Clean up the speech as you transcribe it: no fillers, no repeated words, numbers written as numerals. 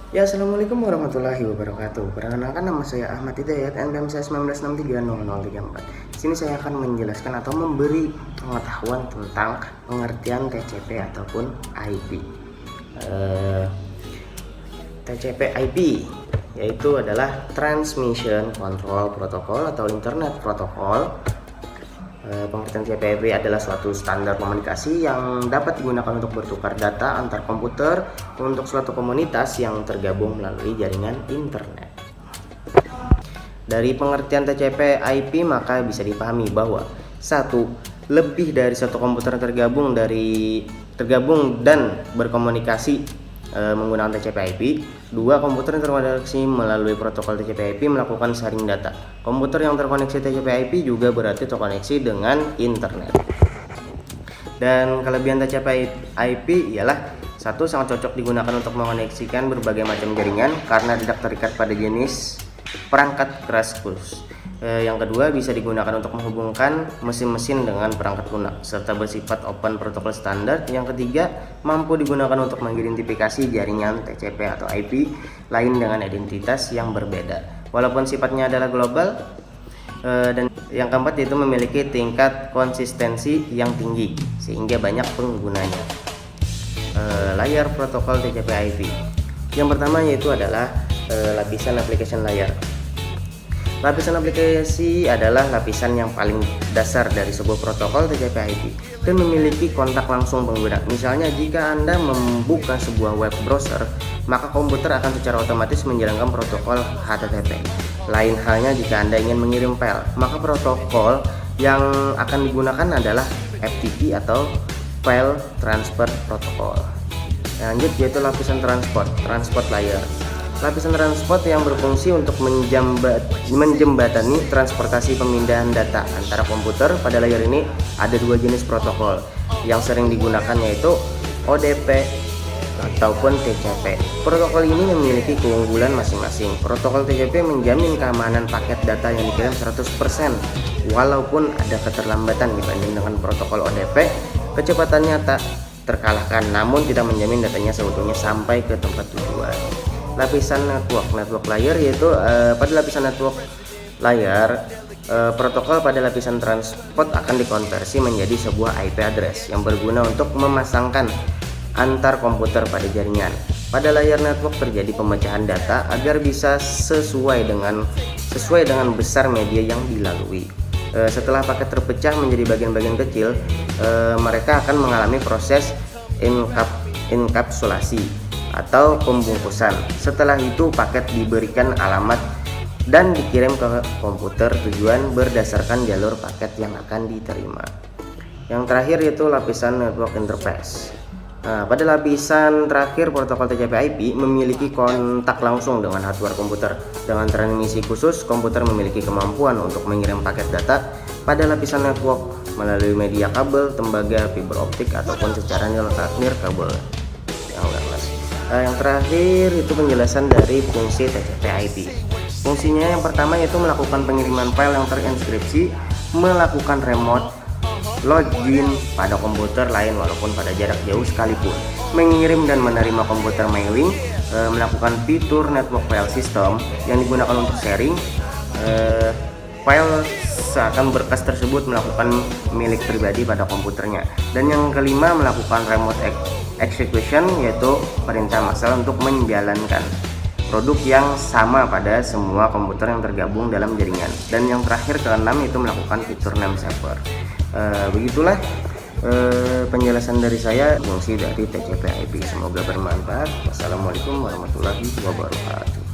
Ya, assalamualaikum warahmatullahi wabarakatuh. Perkenalkan, nama saya Ahmad Hidayat, NPM saya 19630034. Di sini saya akan menjelaskan atau memberi pengetahuan tentang pengertian TCP ataupun IP. TCP IP yaitu adalah Transmission Control Protocol atau Internet Protocol. Pengertian TCP/IP adalah suatu standar komunikasi yang dapat digunakan untuk bertukar data antar komputer untuk suatu komunitas yang tergabung melalui jaringan internet. Dari pengertian TCP/IP maka bisa dipahami bahwa satu, lebih dari satu komputer tergabung dan berkomunikasi menggunakan TCP/IP. Dua, komputer yang terkoneksi melalui protokol TCP/IP melakukan sharing data. Komputer yang terkoneksi TCP/IP juga berarti terkoneksi dengan internet. Dan kelebihan TCP/IP ialah satu, sangat cocok digunakan untuk mengoneksikan berbagai macam jaringan karena tidak terikat pada jenis perangkat keras khusus. Yang kedua, bisa digunakan untuk menghubungkan mesin-mesin dengan perangkat lunak serta bersifat open protokol standar. Yang ketiga, mampu digunakan untuk mengidentifikasi jaringan TCP atau IP lain dengan identitas yang berbeda walaupun sifatnya adalah global. Dan yang keempat, yaitu memiliki tingkat konsistensi yang tinggi sehingga banyak penggunanya. Layar protokol TCP/IP. Yang pertama yaitu adalah lapisan application layer. Lapisan aplikasi adalah lapisan yang paling dasar dari sebuah protokol TCP/IP dan memiliki kontak langsung pengguna. Misalnya, jika Anda membuka sebuah web browser, maka komputer akan secara otomatis menjalankan protokol HTTP. Lain halnya jika Anda ingin mengirim file, maka protokol yang akan digunakan adalah FTP atau File Transfer Protocol. Lanjut, yaitu lapisan transport layer. Lapisan transport yang berfungsi untuk menjembatani transportasi pemindahan data antara komputer. Pada layer ini ada dua jenis protokol yang sering digunakan, yaitu ODP ataupun TCP. Protokol ini memiliki keunggulan masing-masing. Protokol TCP menjamin keamanan paket data yang dikirim 100% walaupun ada keterlambatan dibanding dengan protokol ODP. Kecepatannya tak terkalahkan, namun tidak menjamin datanya seutuhnya sampai ke tempat tujuan. Lapisan network layer, yaitu pada lapisan network layer, protokol pada lapisan transport akan dikonversi menjadi sebuah IP address yang berguna untuk memasangkan antar komputer pada jaringan. Pada layar network terjadi pemecahan data agar bisa sesuai dengan besar media yang dilalui. Setelah paket terpecah menjadi bagian-bagian kecil, mereka akan mengalami proses enkapsulasi atau pembungkusan. Setelah itu paket diberikan alamat dan dikirim ke komputer tujuan berdasarkan jalur paket yang akan diterima. Yang terakhir yaitu lapisan network interface. Pada lapisan terakhir, protokol TCP/IP memiliki kontak langsung dengan hardware komputer. Dengan transmisi khusus, komputer memiliki kemampuan untuk mengirim paket data pada lapisan network melalui media kabel, tembaga, fiber optik ataupun secara nirkabel. Yang terakhir itu penjelasan dari fungsi TCP/IP. Fungsinya yang pertama yaitu melakukan pengiriman file yang terinskripsi, melakukan remote login pada komputer lain walaupun pada jarak jauh sekalipun, mengirim dan menerima komputer mailing, melakukan fitur network file system yang digunakan untuk sharing file seakan berkas tersebut melakukan milik pribadi pada komputernya. Dan yang kelima, melakukan remote execution, yaitu perintah massal untuk menjalankan produk yang sama pada semua komputer yang tergabung dalam jaringan. Dan yang terakhir, keenam, itu melakukan fitur name server. Begitulah penjelasan dari saya fungsi dari TCP/IP. Semoga bermanfaat. Wassalamualaikum warahmatullahi wabarakatuh.